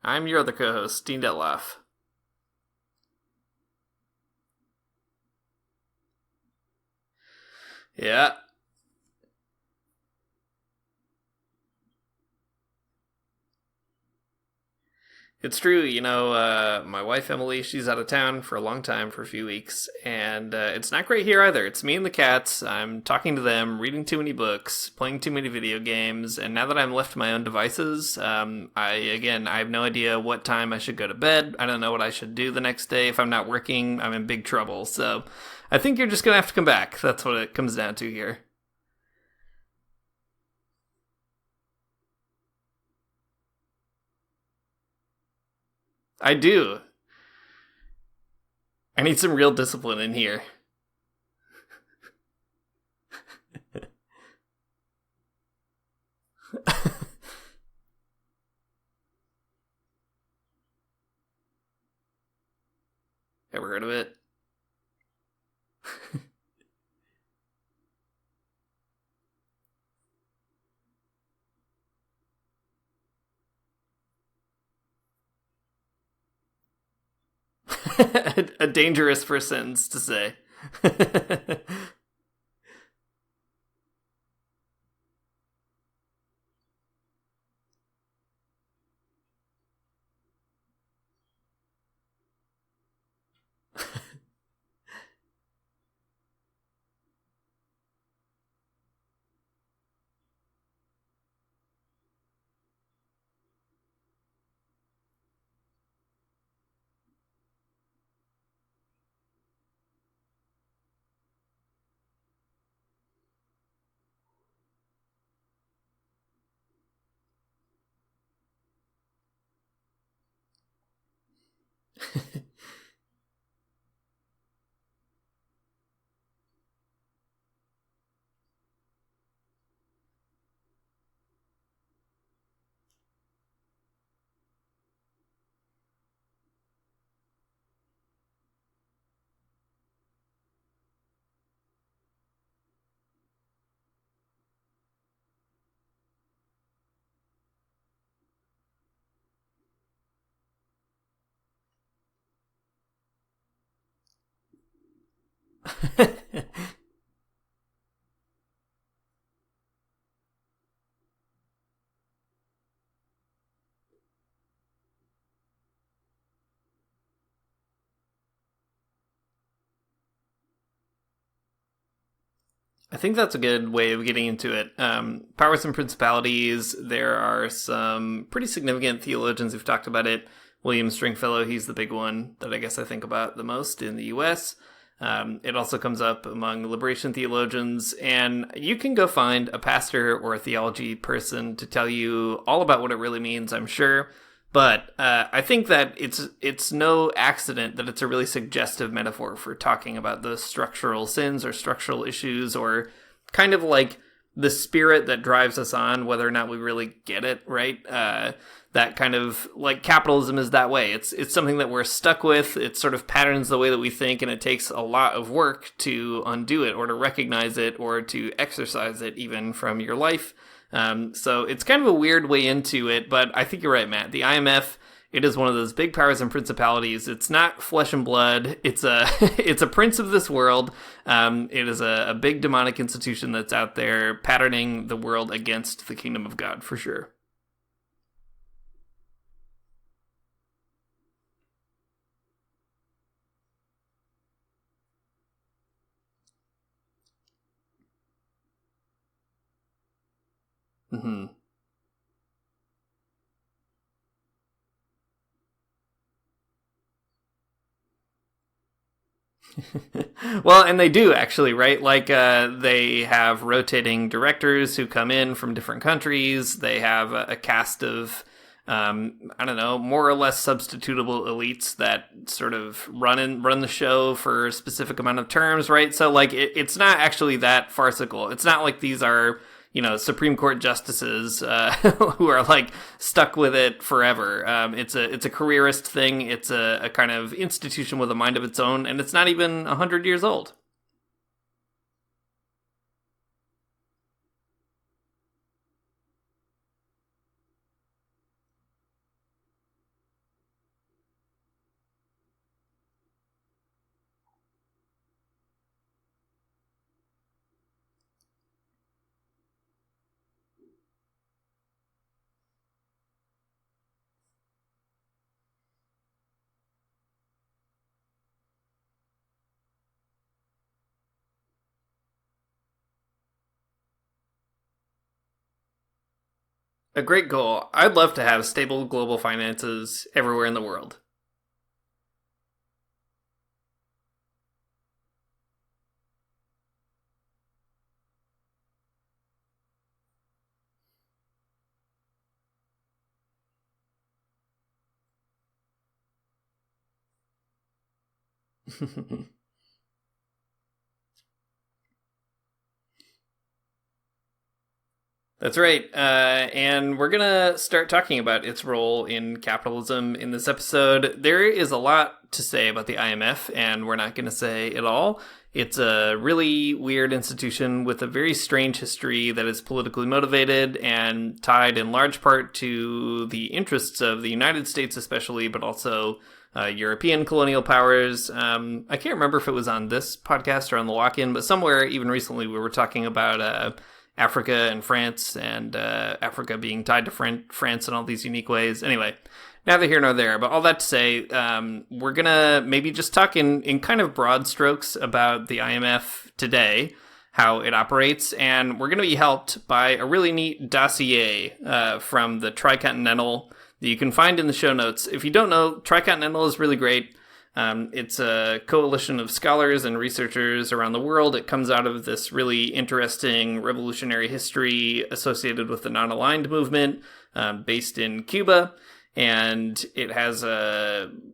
I'm your other co-host, Dean Detloff. Yeah, it's true. My wife Emily, she's out of town for a long time, for a few weeks, and it's not great here either. It's me and the cats. I'm talking to them, reading too many books, playing too many video games, and now that I'm left to my own devices, I have no idea what time I should go to bed. I don't know what I should do the next day. If I'm not working, I'm in big trouble. So I think you're just gonna have to come back. That's what it comes down to here. I do. I need some real discipline in here. Ever heard of it? A dangerous first sentence to say. I think that's a good way of getting into it. Powers and Principalities, there are some pretty significant theologians who've talked about it. William Stringfellow, he's the big one that I guess I think about the most in the US. It also comes up among liberation theologians, and you can go find a pastor or a theology person to tell you all about what it really means, I'm sure. But I think that it's no accident that it's a really suggestive metaphor for talking about those structural sins or structural issues, or kind of like the spirit that drives us on, whether or not we really get it right. That kind of like capitalism is that way. It's something that we're stuck with. It sort of patterns the way that we think, and it takes a lot of work to undo it, or to recognize it, or to exercise it even from your life. So it's kind of a weird way into it, but I think you're right, Matt. The IMF, it is one of those big powers and principalities. It's not flesh and blood. It's a it's a prince of this world. It is a big demonic institution that's out there patterning the world against the kingdom of God, for sure. Hmm. Well, and they do actually, right? Like, they have rotating directors who come in from different countries. They have a cast of, I don't know, more or less substitutable elites that sort of run the show for a specific amount of terms, right? So, like, it's not actually that farcical. It's not like these are, Supreme Court justices who are like stuck with it forever. It's a careerist thing. It's a kind of institution with a mind of its own, and it's not even 100 years old. A great goal. I'd love to have stable global finances everywhere in the world. That's right. And we're going to start talking about its role in capitalism in this episode. There is a lot to say about the IMF, and we're not going to say it all. It's a really weird institution with a very strange history that is politically motivated and tied in large part to the interests of the United States especially, but also European colonial powers. I can't remember if it was on this podcast or on the Lock-In, but somewhere even recently we were talking about Africa and France, and Africa being tied to France in all these unique ways. Anyway, neither here nor there, but all that to say, we're going to maybe just talk in kind of broad strokes about the IMF today, how it operates, and we're going to be helped by a really neat dossier from the Tricontinental that you can find in the show notes. If you don't know, Tricontinental is really great. It's a coalition of scholars and researchers around the world. It comes out of this really interesting revolutionary history associated with the non-aligned movement based in Cuba. And it has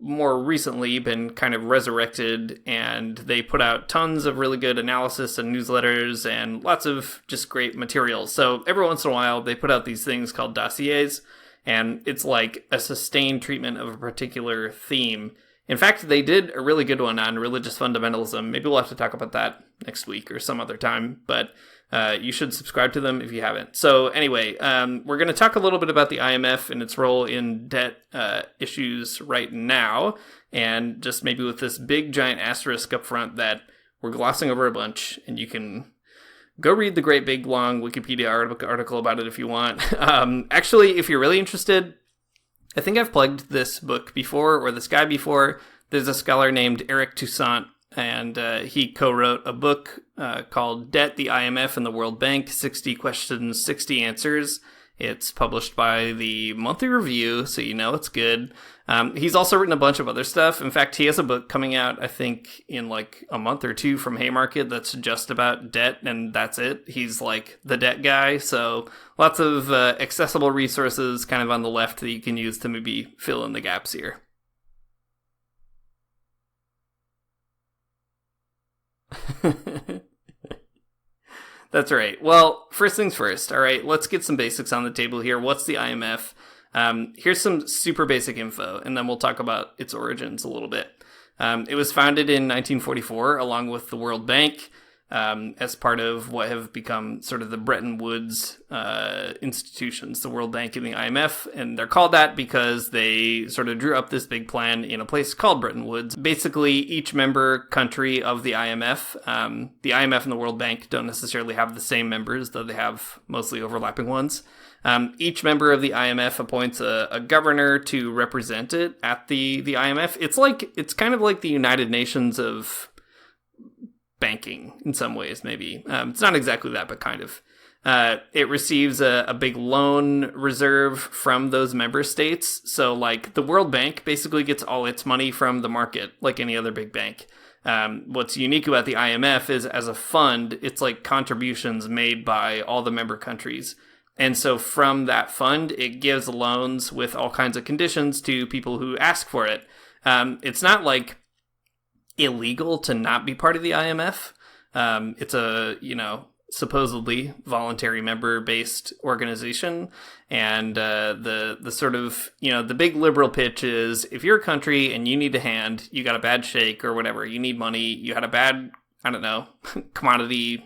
more recently been kind of resurrected, and they put out tons of really good analysis and newsletters and lots of just great materials. So every once in a while, they put out these things called dossiers, and it's like a sustained treatment of a particular theme. In fact, they did a really good one on religious fundamentalism. Maybe we'll have to talk about that next week or some other time, but you should subscribe to them if you haven't. So anyway, we're going to talk a little bit about the IMF and its role in debt issues right now, and just maybe with this big giant asterisk up front that we're glossing over a bunch, and you can go read the great big long Wikipedia article about it if you want. Actually, if you're really interested, I think I've plugged this book before, or this guy before. There's a scholar named Eric Toussaint, and he co-wrote a book called Debt, the IMF, and the World Bank, 60 Questions, 60 Answers. It's published by the Monthly Review, so you know it's good. He's also written a bunch of other stuff. In fact, he has a book coming out, I think, in like a month or two from Haymarket that's just about debt, and that's it. He's like the debt guy, so lots of accessible resources kind of on the left that you can use to maybe fill in the gaps here. That's right. Well, first things first. All right, let's get some basics on the table here. What's the IMF? Here's some super basic info, and then we'll talk about its origins a little bit. It was founded in 1944 along with the World Bank as part of what have become sort of the Bretton Woods institutions, the World Bank and the IMF. And they're called that because they sort of drew up this big plan in a place called Bretton Woods. Basically, each member country of the IMF and the World Bank don't necessarily have the same members, though they have mostly overlapping ones. Each member of the IMF appoints a governor to represent it at the IMF. It's kind of like the United Nations of banking in some ways, maybe. It's not exactly that, but kind of. It receives a big loan reserve from those member states. So, like, the World Bank basically gets all its money from the market, like any other big bank. What's unique about the IMF is, as a fund, it's like contributions made by all the member countries. And so from that fund, it gives loans with all kinds of conditions to people who ask for it. It's not like illegal to not be part of the IMF. It's a, supposedly voluntary member-based organization. And the sort of, the big liberal pitch is, if you're a country and you need a hand, you got a bad shake or whatever, you need money, you had a bad, commodity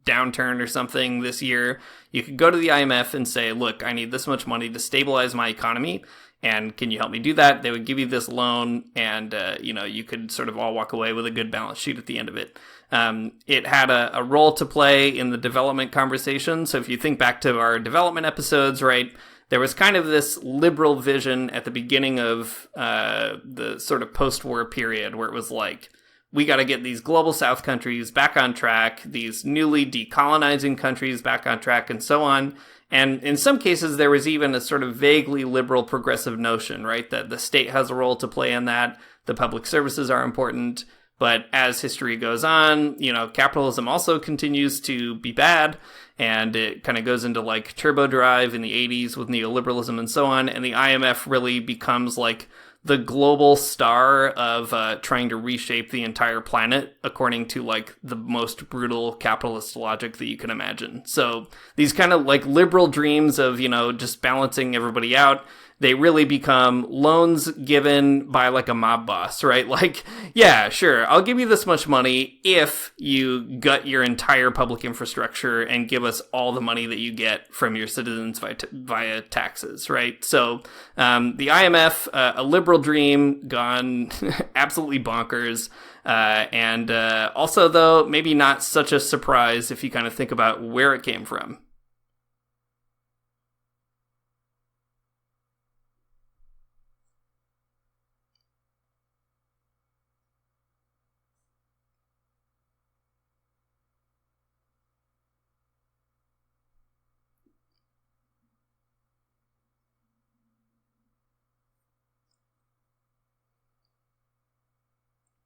downturn or something this year, you could go to the IMF and say, look, I need this much money to stabilize my economy, and can you help me do that? They would give you this loan, and, you could sort of all walk away with a good balance sheet at the end of it. It had a role to play in the development conversation. So if you think back to our development episodes, right, there was kind of this liberal vision at the beginning of the sort of post-war period where it was like, we got to get these global South countries back on track, these newly decolonizing countries back on track, and so on. And in some cases, there was even a sort of vaguely liberal progressive notion, right, that the state has a role to play in that, the public services are important. But as history goes on, capitalism also continues to be bad, and it kind of goes into like turbo drive in the 80s with neoliberalism and so on, and the IMF really becomes like the global star of trying to reshape the entire planet according to like the most brutal capitalist logic that you can imagine. So these kind of like liberal dreams of, just balancing everybody out, they really become loans given by like a mob boss, right? Like, yeah, sure, I'll give you this much money if you gut your entire public infrastructure and give us all the money that you get from your citizens via taxes, right? So the IMF, a liberal dream gone absolutely bonkers. And also, though, maybe not such a surprise if you kind of think about where it came from.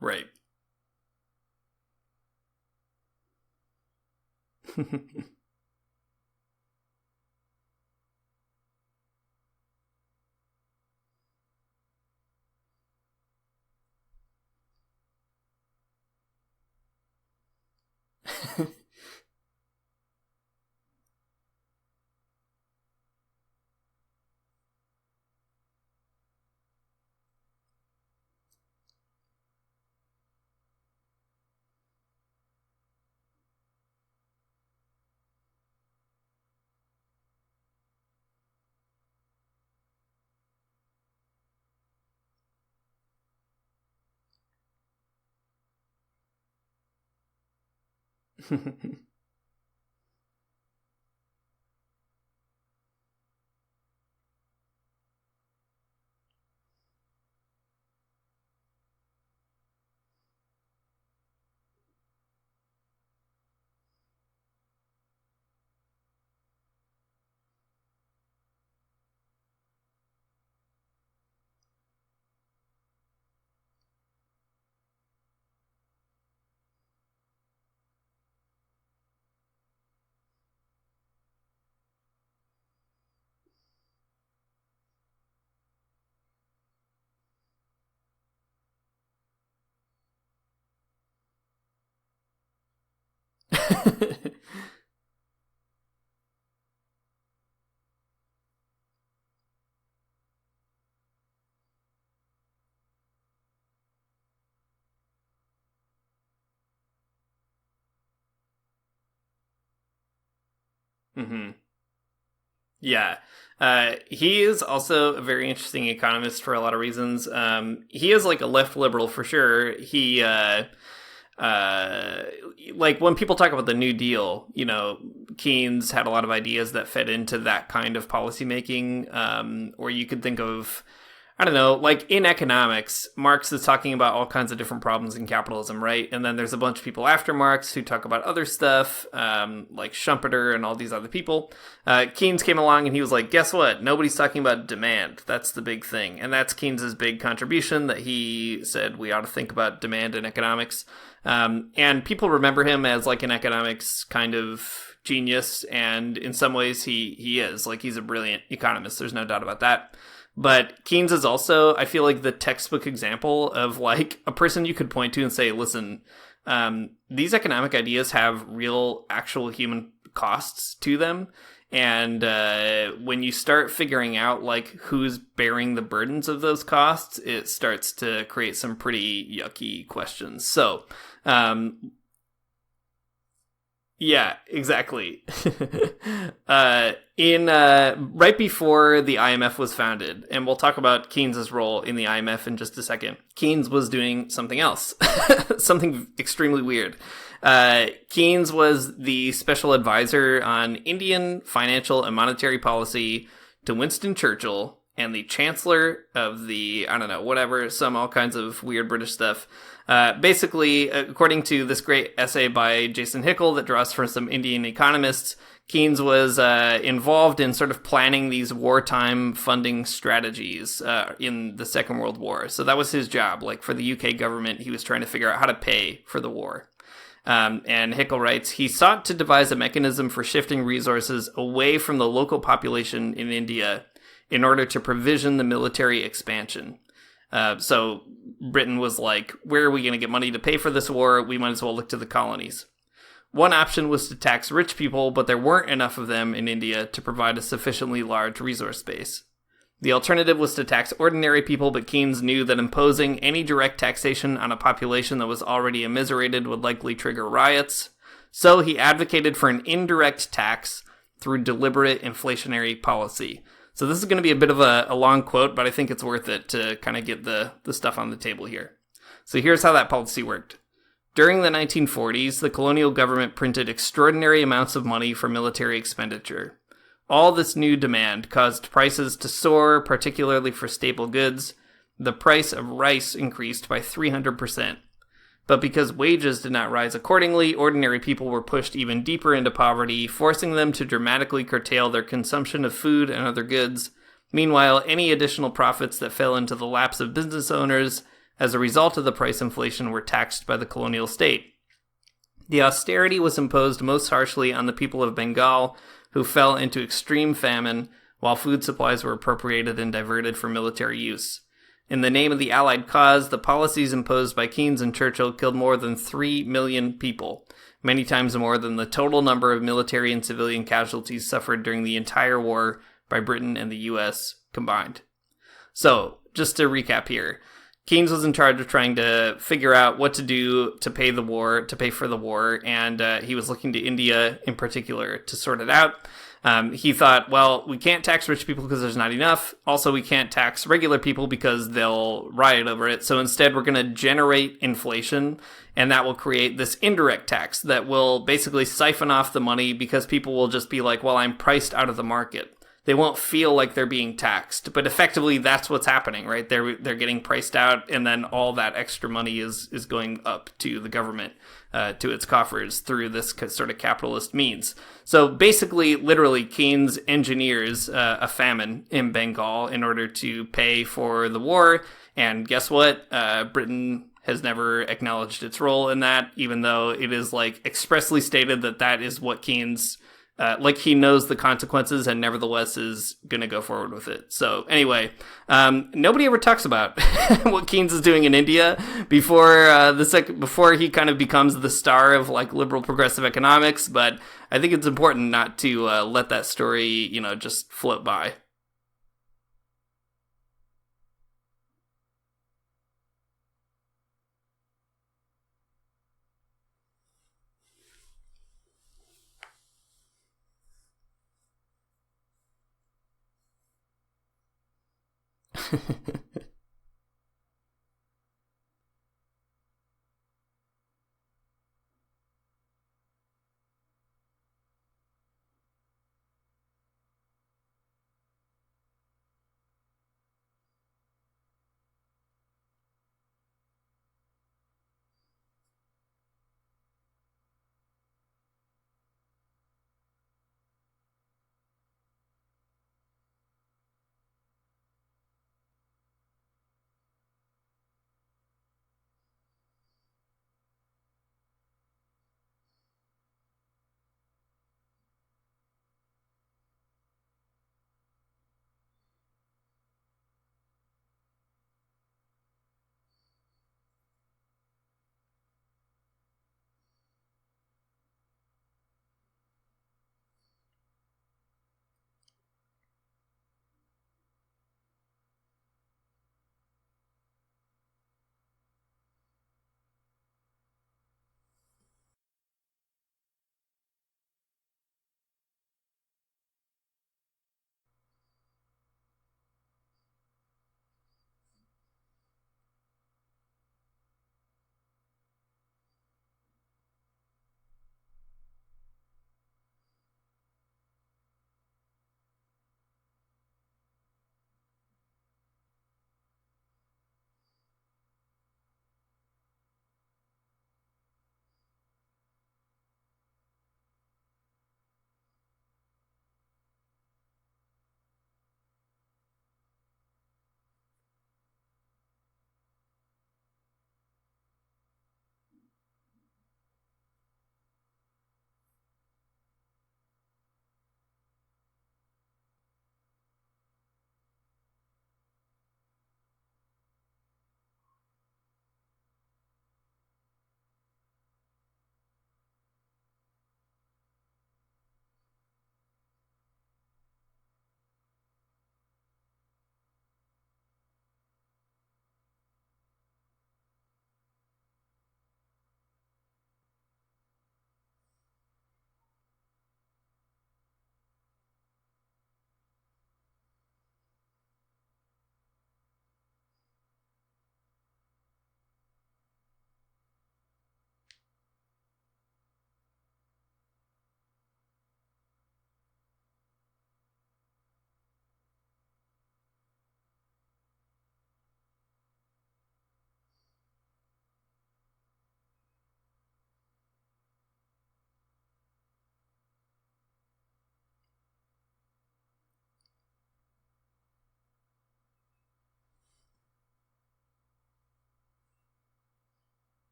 Right. hmm Yeah. He is also a very interesting economist for a lot of reasons. He is like a left liberal for sure. Uh, like when people talk about the New Deal, Keynes had a lot of ideas that fed into that kind of policymaking. Or you could think of, I don't know, like in economics, Marx is talking about all kinds of different problems in capitalism, right? And then there's a bunch of people after Marx who talk about other stuff, like Schumpeter and all these other people. Keynes came along and he was like, guess what? Nobody's talking about demand. That's the big thing. And that's Keynes's big contribution, that he said we ought to think about demand in economics. And people remember him as like an economics kind of genius. And in some ways he is. Like, he's a brilliant economist. There's no doubt about that. But Keynes is also, I feel like, the textbook example of like a person you could point to and say, listen, these economic ideas have real, actual human costs to them. And when you start figuring out like who's bearing the burdens of those costs, it starts to create some pretty yucky questions. So, yeah, exactly. In right before the IMF was founded, and we'll talk about Keynes's role in the IMF in just a second, Keynes was doing something else, something extremely weird. Keynes was the special advisor on Indian financial and monetary policy to Winston Churchill and the chancellor of the, I don't know, whatever, all kinds of weird British stuff. Basically, according to this great essay by Jason Hickel that draws from some Indian economists, Keynes was involved in sort of planning these wartime funding strategies in the Second World War. So that was his job. Like for the UK government, he was trying to figure out how to pay for the war. And Hickel writes, he sought to devise a mechanism for shifting resources away from the local population in India in order to provision the military expansion. So Britain was like, where are we going to get money to pay for this war? We might as well look to the colonies. One option was to tax rich people, but there weren't enough of them in India to provide a sufficiently large resource base. The alternative was to tax ordinary people, but Keynes knew that imposing any direct taxation on a population that was already immiserated would likely trigger riots. So he advocated for an indirect tax through deliberate inflationary policy. So this is going to be a bit of a long quote, but I think it's worth it to kind of get the stuff on the table here. So here's how that policy worked. During the 1940s, the colonial government printed extraordinary amounts of money for military expenditure. All this new demand caused prices to soar, particularly for staple goods. The price of rice increased by 300%. But because wages did not rise accordingly, ordinary people were pushed even deeper into poverty, forcing them to dramatically curtail their consumption of food and other goods. Meanwhile, any additional profits that fell into the laps of business owners as a result of the price inflation were taxed by the colonial state. The austerity was imposed most harshly on the people of Bengal, who fell into extreme famine, while food supplies were appropriated and diverted for military use. In the name of the Allied cause, the policies imposed by Keynes and Churchill killed more than 3 million people, many times more than the total number of military and civilian casualties suffered during the entire war by Britain and the US combined. So, just to recap here, Keynes was in charge of trying to figure out what to do to pay for the war, and he was looking to India in particular to sort it out. He thought, well, we can't tax rich people because there's not enough. Also, we can't tax regular people because they'll riot over it. So instead, we're going to generate inflation, and that will create this indirect tax that will basically siphon off the money because people will just be like, well, I'm priced out of the market. They won't feel like they're being taxed, but effectively that's what's happening, right? They're getting priced out, and then all that extra money is going up to the government, to its coffers through this sort of capitalist means. So basically, literally, Keynes engineers a famine in Bengal in order to pay for the war, and guess what? Britain has never acknowledged its role in that, even though it is like expressly stated that that is what Keynes. He knows the consequences and nevertheless is going to go forward with it. So anyway, nobody ever talks about what Keynes is doing in India before he kind of becomes the star of like liberal progressive economics. But I think it's important not to let that story, just float by.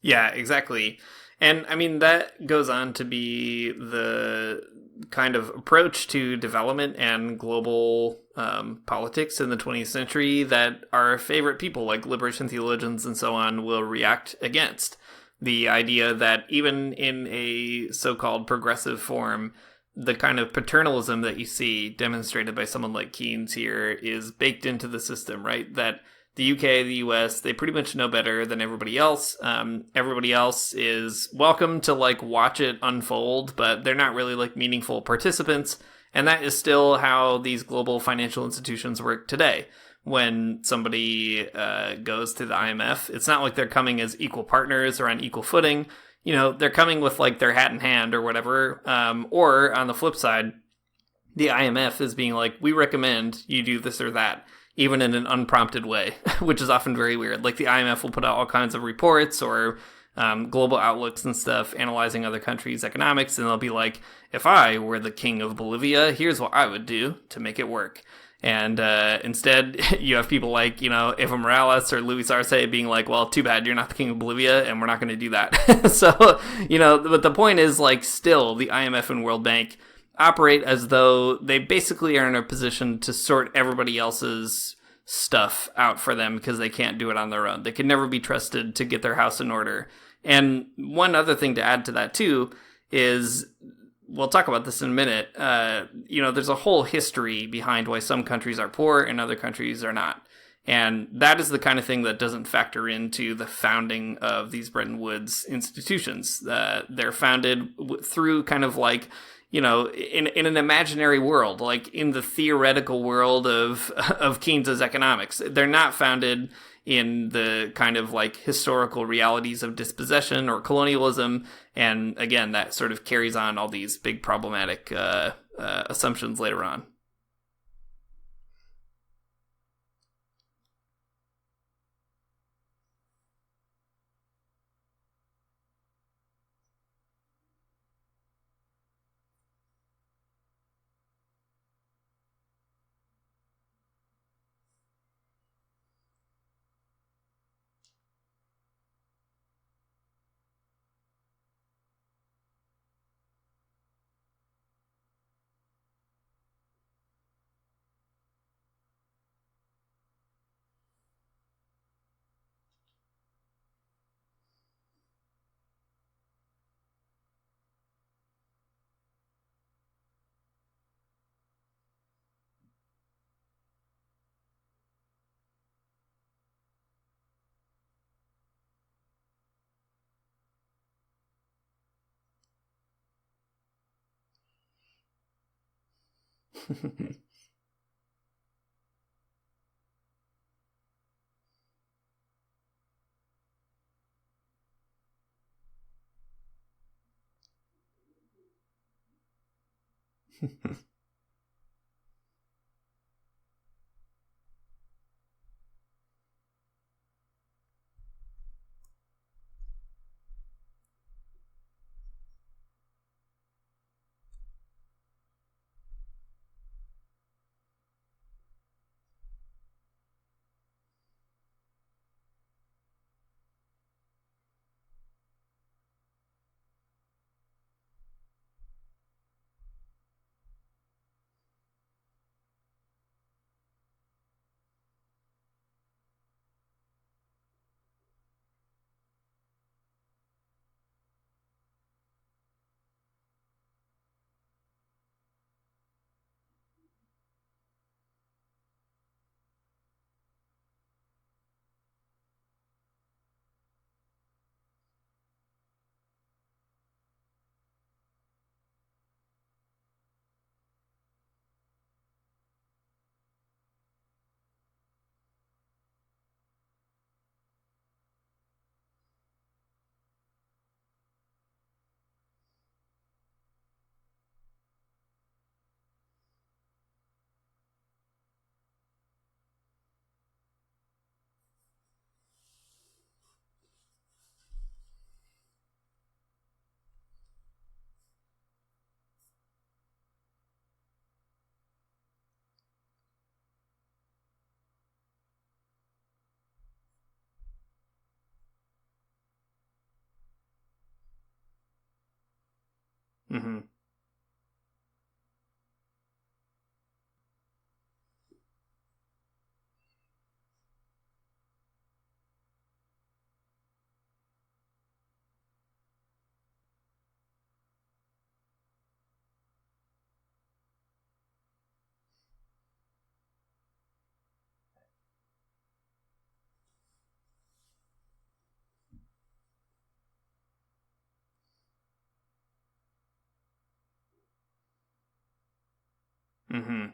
Yeah, exactly. And I mean, that goes on to be the kind of approach to development and global politics in the 20th century that our favorite people, like liberation theologians and so on, will react against. The idea that even in a so called progressive form, the kind of paternalism that you see demonstrated by someone like Keynes here is baked into the system, right? That the UK, the US, they pretty much know better than everybody else. Everybody else is welcome to like watch it unfold, but they're not really like meaningful participants. And that is still how these global financial institutions work today. When somebody goes to the IMF, it's not like they're coming as equal partners or on equal footing. You know, they're coming with like their hat in hand or whatever. Or on the flip side, the IMF is being like, we recommend you do this or that, even in an unprompted way, which is often very weird. Like the IMF will put out all kinds of reports or global outlooks and stuff, analyzing other countries' economics, and they'll be like, if I were the king of Bolivia, here's what I would do to make it work. And instead, you have people like, you know, Evo Morales or Luis Arce being like, well, too bad, you're not the king of Bolivia, and we're not going to do that. So, you know, but the point is, like, still, the IMF and World Bank operate as though they basically are in a position to sort everybody else's stuff out for them because they can't do it on their own. They can never be trusted to get their house in order. And one other thing to add to that, too, is we'll talk about this in a minute. You know, there's a whole history behind why some countries are poor and other countries are not. And that is the kind of thing that doesn't factor into the founding of these Bretton Woods institutions. They're founded through kind of like, you know, in an imaginary world, like in the theoretical world of Keynes's economics. They're not founded in the kind of like historical realities of dispossession or colonialism. And again, that sort of carries on all these big problematic assumptions later on. Mm-hmm. Mm-hmm.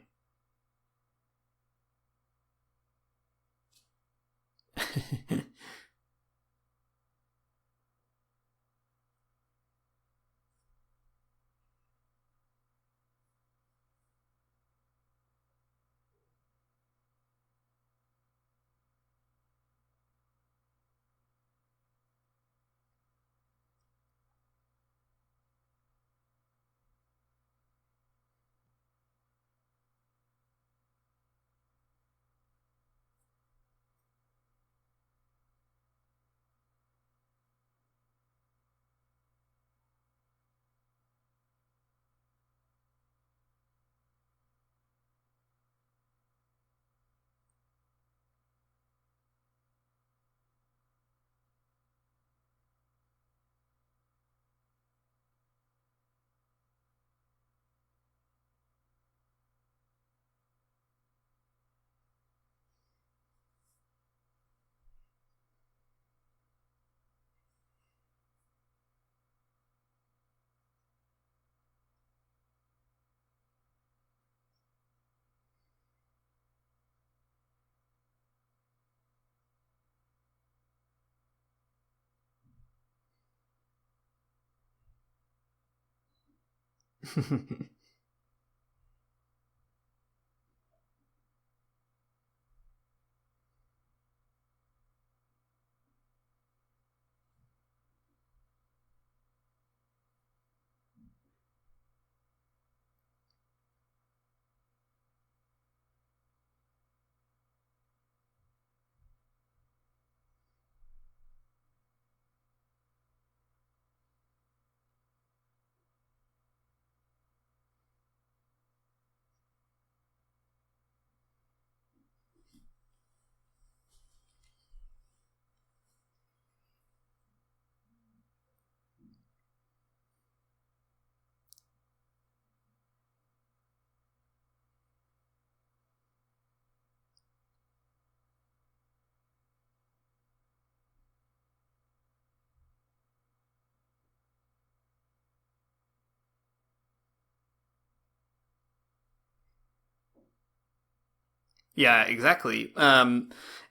Yeah, exactly.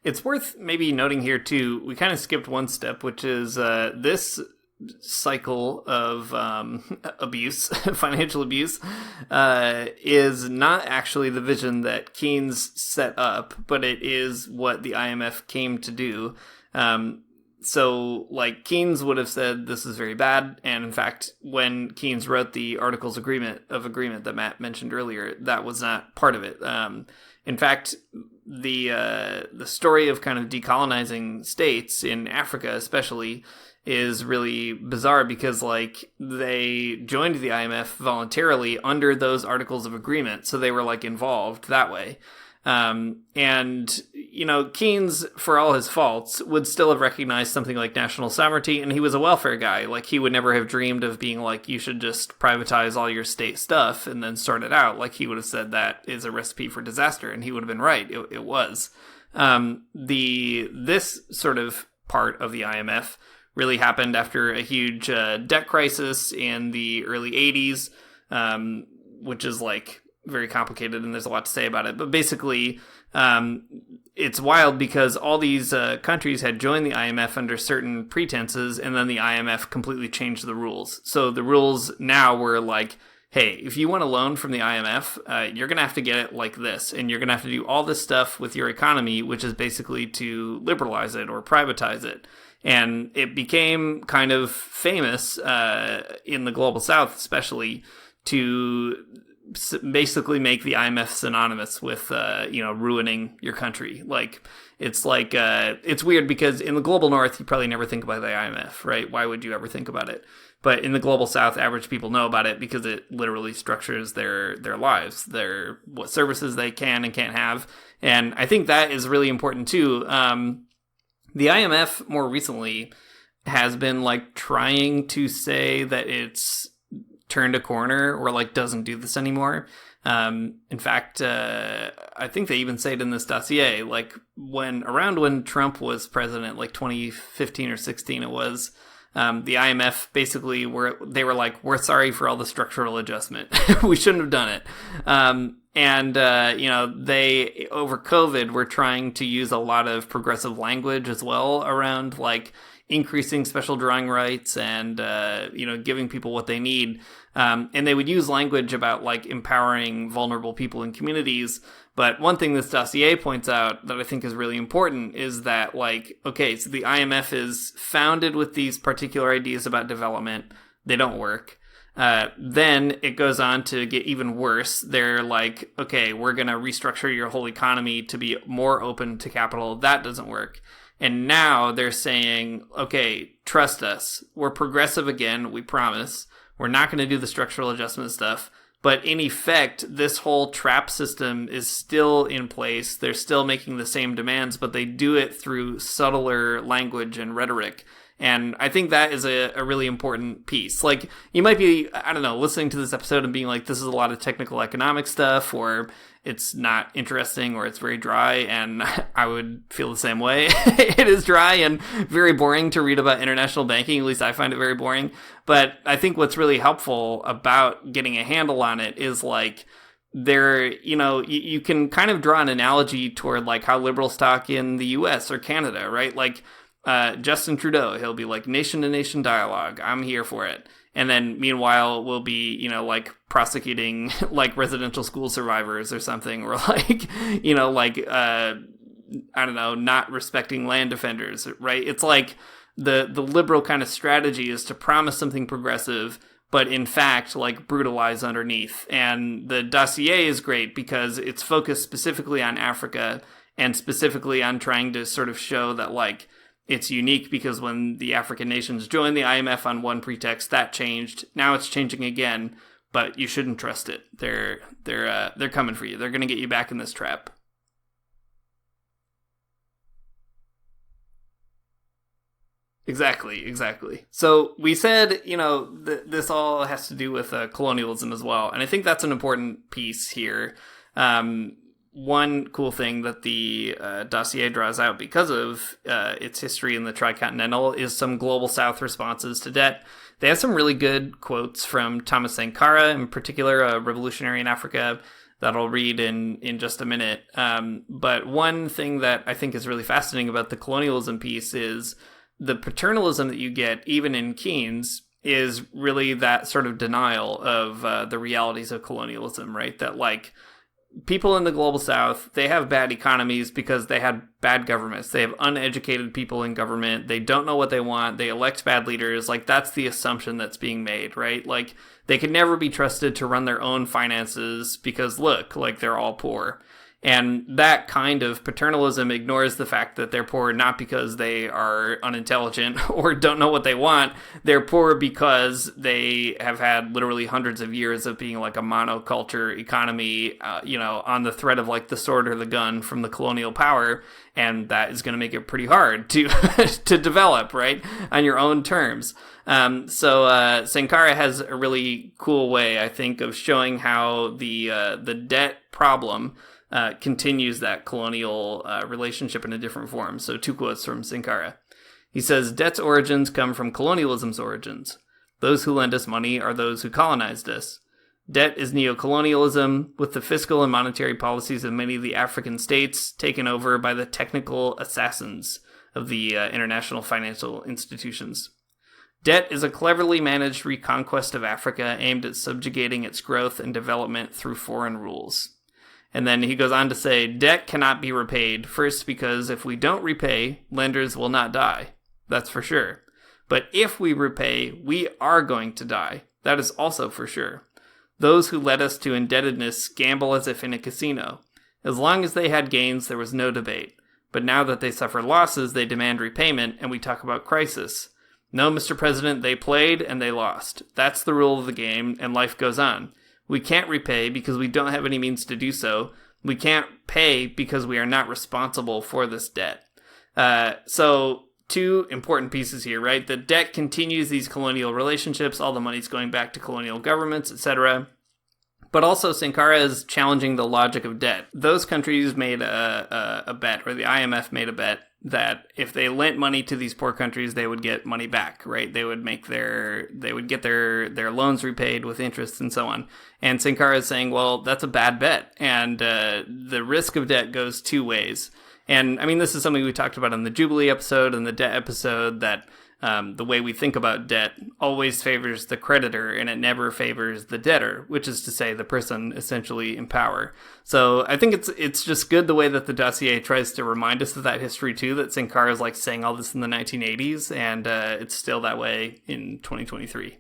It's worth maybe noting here too. We kind of skipped one step, which is this cycle of abuse, financial abuse, is not actually the vision that Keynes set up, but it is what the IMF came to do. So, like, Keynes would have said this is very bad, and in fact, when Keynes wrote the Articles of Agreement that Matt mentioned earlier, that was not part of it. In fact, the story of kind of decolonizing states in Africa, especially, is really bizarre because like they joined the IMF voluntarily under those Articles of Agreement, so they were like involved that way. And, you know, Keynes, for all his faults, would still have recognized something like national sovereignty, and he was a welfare guy. Like, he would never have dreamed of being like, you should just privatize all your state stuff and then sort it out. Like, he would have said that is a recipe for disaster, and he would have been right. It was. This sort of part of the IMF really happened after a huge debt crisis in the early 80s, which is like very complicated and there's a lot to say about it. But basically, it's wild because all these countries had joined the IMF under certain pretenses, and then the IMF completely changed the rules. So the rules now were like, hey, if you want a loan from the IMF, you're going to have to get it like this, and you're going to have to do all this stuff with your economy, which is basically to liberalize it or privatize it. And it became kind of famous in the global south, especially, to basically make the IMF synonymous with, ruining your country. It's weird because in the global north, you probably never think about the IMF, right? Why would you ever think about it? But in the global south, average people know about it because it literally structures their lives, what services they can and can't have. And I think that is really important too. The IMF more recently has been trying to say that it's turned a corner or doesn't do this anymore. In fact, I think they even say it in this dossier, when Trump was president, 2015 or 16 it was, the IMF basically they were like, we're sorry for all the structural adjustment. We shouldn't have done it. They, over COVID, were trying to use a lot of progressive language as well around increasing special drawing rights and, giving people what they need. And they would use language about empowering vulnerable people in communities. But one thing this dossier points out that I think is really important is that so the IMF is founded with these particular ideas about development. They don't work. Then it goes on to get even worse. They're like, okay, we're going to restructure your whole economy to be more open to capital. That doesn't work. And now they're saying, okay, trust us. We're progressive again, we promise. We're not going to do the structural adjustment stuff. But in effect, this whole trap system is still in place. They're still making the same demands, but they do it through subtler language and rhetoric. And I think that is a really important piece. You might be, I don't know, listening to this episode and being like, this is a lot of technical economic stuff, or it's not interesting, or it's very dry, and I would feel the same way. It is dry and very boring to read about international banking. At least I find it very boring. But I think what's really helpful about getting a handle on it is you can kind of draw an analogy toward how liberals talk in the US or Canada, right? Justin Trudeau, he'll be nation-to-nation dialogue. I'm here for it. And then meanwhile, we'll be, prosecuting residential school survivors or something, or I don't know, not respecting land defenders, right? It's the liberal kind of strategy is to promise something progressive, but in fact, brutalize underneath. And the dossier is great because it's focused specifically on Africa and specifically on trying to sort of show that it's unique because when the African nations joined the IMF on one pretext, that changed. Now it's changing again, but you shouldn't trust it. They're coming for you. They're going to get you back in this trap. Exactly. So we said, this all has to do with colonialism as well. And I think that's an important piece here. One cool thing that the dossier draws out because of its history in the Tricontinental is some global south responses to debt. They have some really good quotes from Thomas Sankara, in particular, a revolutionary in Africa, that I'll read in just a minute. But one thing that I think is really fascinating about the colonialism piece is the paternalism that you get, even in Keynes, is really that sort of denial of the realities of colonialism, right? That people in the global south, they have bad economies because they had bad governments. They have uneducated people in government. They don't know what they want. They elect bad leaders. That's the assumption that's being made, right? They can never be trusted to run their own finances because look, they're all poor. And that kind of paternalism ignores the fact that they're poor not because they are unintelligent or don't know what they want. They're poor because they have had literally hundreds of years of being a monoculture economy, on the threat of the sword or the gun from the colonial power. And that is going to make it pretty hard to to develop, right, on your own terms. So Sankara has a really cool way, I think, of showing how the debt problem continues that colonial relationship in a different form. So 2 quotes from Sankara. He says, debt's origins come from colonialism's origins. Those who lend us money are those who colonized us. Debt is neocolonialism, with the fiscal and monetary policies of many of the African states taken over by the technical assassins of the international financial institutions. Debt is a cleverly managed reconquest of Africa aimed at subjugating its growth and development through foreign rules. And then he goes on to say, debt cannot be repaid, first because if we don't repay, lenders will not die. That's for sure. But if we repay, we are going to die. That is also for sure. Those who led us to indebtedness gamble as if in a casino. As long as they had gains, there was no debate. But now that they suffer losses, they demand repayment, and we talk about crisis. No, Mr. President, they played and they lost. That's the rule of the game, and life goes on. We can't repay because we don't have any means to do so. We can't pay because we are not responsible for this debt. So two important pieces here, right? The debt continues these colonial relationships. All the money's going back to colonial governments, etc. But also Sankara is challenging the logic of debt. Those countries made a bet, or the IMF made a bet, that if they lent money to these poor countries, they would get money back, right? They would get their loans repaid with interest and so on. And Sankara is saying, well, that's a bad bet. And the risk of debt goes two ways. And I mean, this is something we talked about in the Jubilee episode and the debt episode, that the way we think about debt always favors the creditor and it never favors the debtor, which is to say the person essentially in power. So I think it's just good the way that the dossier tries to remind us of that history too, that Sankara is like saying all this in the 1980s, and it's still that way in 2023.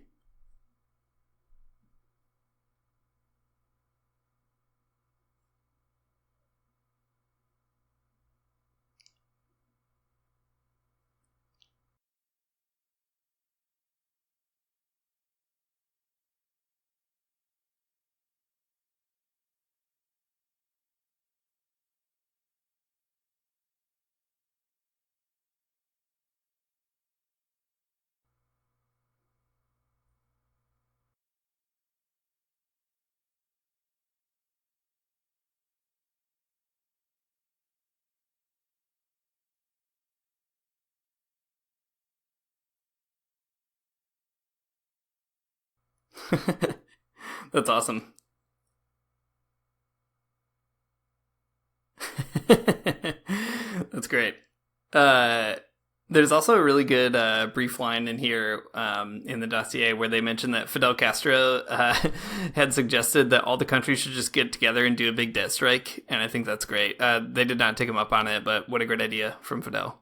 That's awesome. That's great. Uh, there's also a really good brief line in here in the dossier where they mention that Fidel Castro had suggested that all the countries should just get together and do a big debt strike, and I think that's great. They did not take him up on it, but what a great idea from Fidel.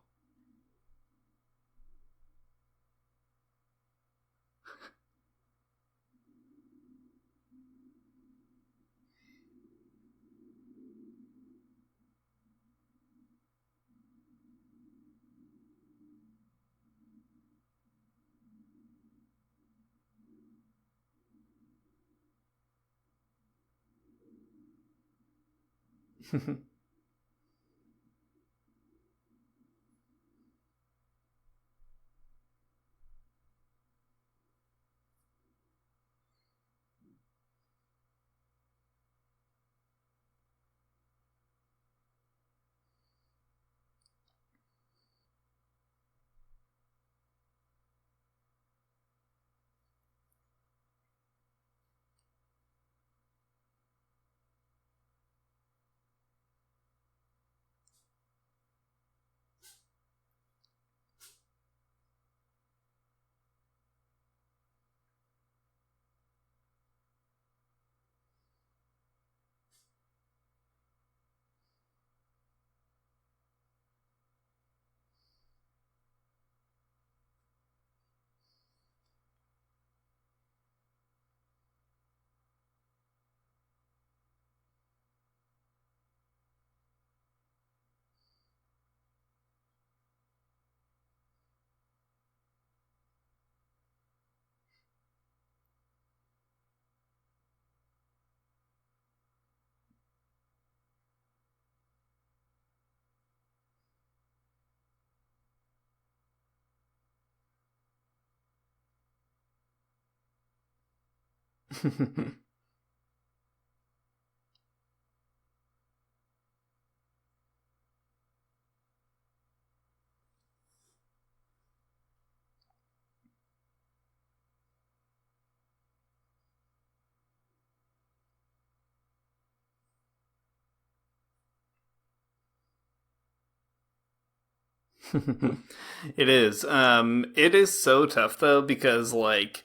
It is. It is so tough though, because like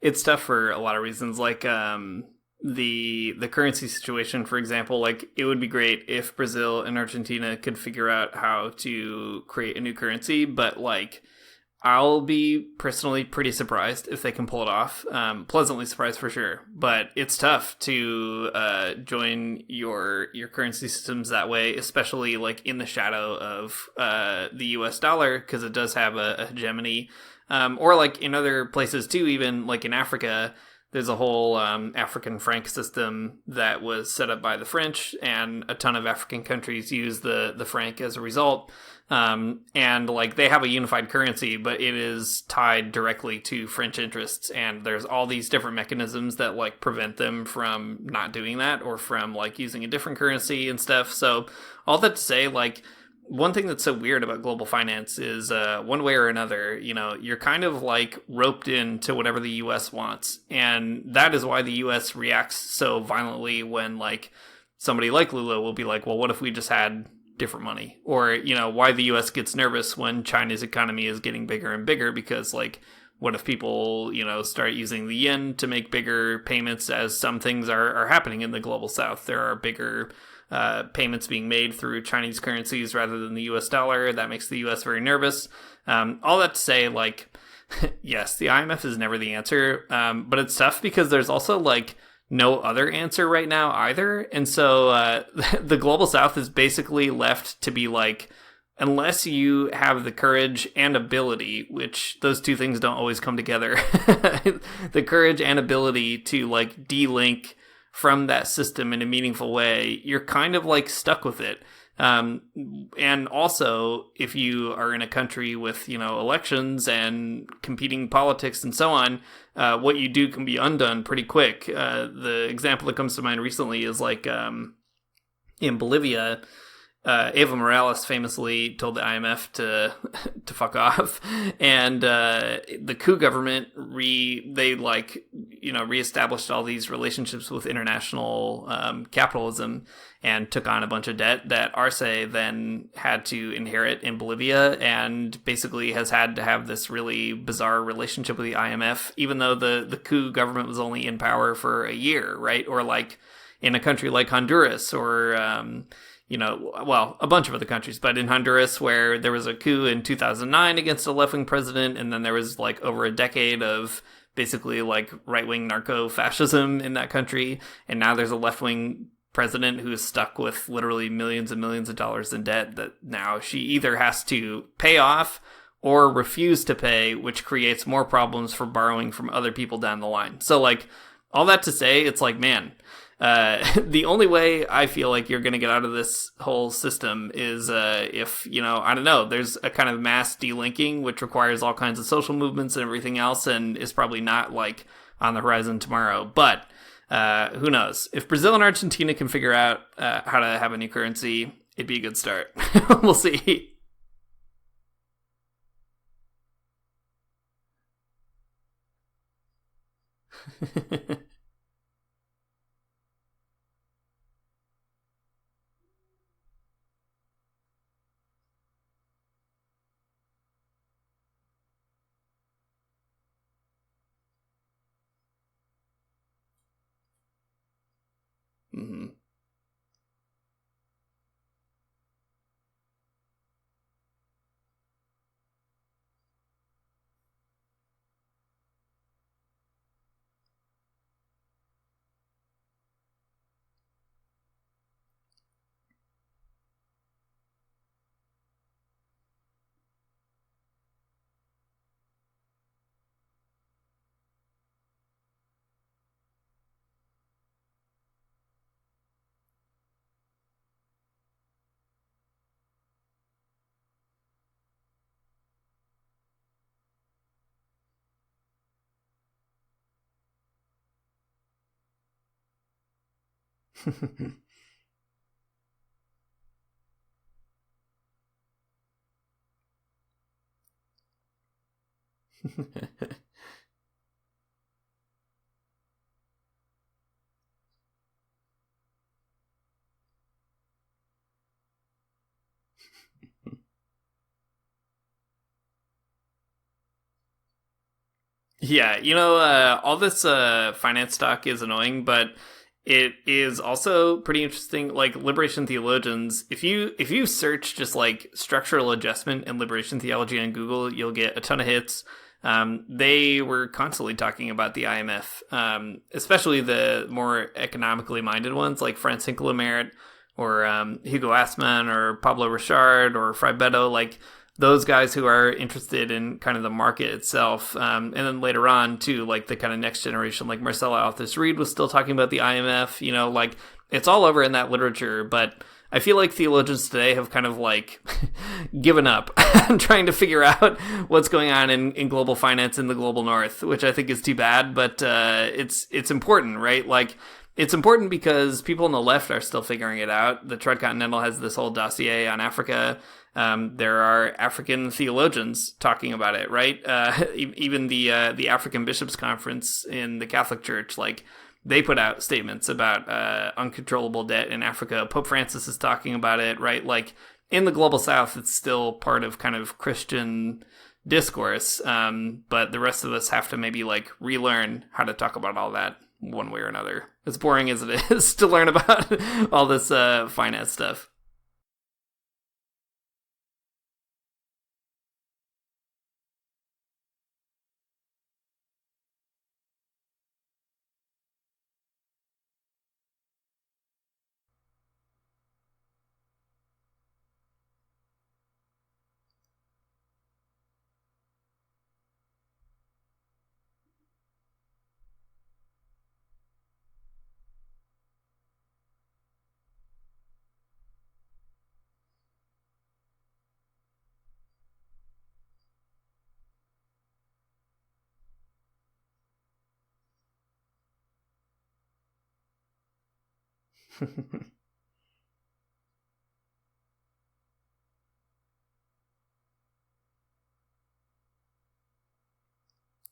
it's tough for a lot of reasons. Like the currency situation, for example. Like it would be great if Brazil and Argentina could figure out how to create a new currency, but like I'll be personally pretty surprised if they can pull it off. Pleasantly surprised for sure, but it's tough to join your currency systems that way, especially like in the shadow of the U.S. dollar, because it does have a hegemony. Or like in other places too, even like in Africa, there's a whole African franc system that was set up by the French, and a ton of African countries use the franc as a result. And like they have a unified currency, but it is tied directly to French interests, and there's all these different mechanisms that like prevent them from not doing that or from like using a different currency and stuff. So all that to say, like, one thing that's so weird about global finance is one way or another, you know, you're kind of like roped into whatever the US wants. And that is why the US reacts so violently when like somebody like Lula will be like, well, what if we just had different money? Or, you know, why the US gets nervous when China's economy is getting bigger and bigger, because like, what if people, you know, start using the yen to make bigger payments, as some things are happening in the global south? There are bigger payments being made through Chinese currencies rather than the US dollar. That makes the US very nervous. All that to say, like, yes, the IMF is never the answer, but it's tough because there's also like no other answer right now either. And so the global south is basically left to be like, unless you have the courage and ability, which those two things don't always come together, the courage and ability to like de-link from that system in a meaningful way, you're kind of like stuck with it. And also, if you are in a country with, you know, elections and competing politics and so on, what you do can be undone pretty quick. The example that comes to mind recently is like in Bolivia, Evo Morales famously told the IMF to fuck off, and the coup government reestablished all these relationships with international capitalism and took on a bunch of debt that Arce then had to inherit in Bolivia, and basically has had to have this really bizarre relationship with the IMF, even though the coup government was only in power for a year, right? Or like in a country like Honduras, or you know, well, a bunch of other countries, but in Honduras, where there was a coup in 2009 against a left-wing president, and then there was like over a decade of basically like right-wing narco-fascism in that country, and now there's a left-wing president who is stuck with literally millions and millions of dollars in debt that now she either has to pay off or refuse to pay, which creates more problems for borrowing from other people down the line. So like, all that to say, it's like, man, the only way I feel like you're going to get out of this whole system is if, you know, I don't know, there's a kind of mass delinking, which requires all kinds of social movements and everything else, and is probably not like on the horizon tomorrow. But who knows? If Brazil and Argentina can figure out how to have a new currency, it'd be a good start. We'll see. Mhm. Yeah, you know, all this finance talk is annoying, but It is also pretty interesting, like liberation theologians. If you search just like structural adjustment and liberation theology on Google, you'll get a ton of hits. They were constantly talking about the IMF, especially the more economically minded ones like Franz Hinkle or Hugo Assmann or Pablo Richard or Fray Beto, like those guys who are interested in kind of the market itself. And then later on, too, like the kind of next generation, like Marcella Althus Reed was still talking about the IMF, like it's all over in that literature. But I feel like theologians today have kind of like given up trying to figure out what's going on in global finance in the global north, which I think is too bad. But it's important, right? Like, it's important because people on the left are still figuring it out. The Tricontinental has this whole dossier on Africa. There are African theologians talking about it, right? Even the African Bishops' Conference in the Catholic Church, like, they put out statements about uncontrollable debt in Africa. Pope Francis is talking about it, right? Like, in the global south, it's still part of kind of Christian discourse, but the rest of us have to maybe like relearn how to talk about all that one way or another. As boring as it is to learn about all this finance stuff.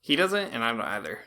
He doesn't, and I don't either.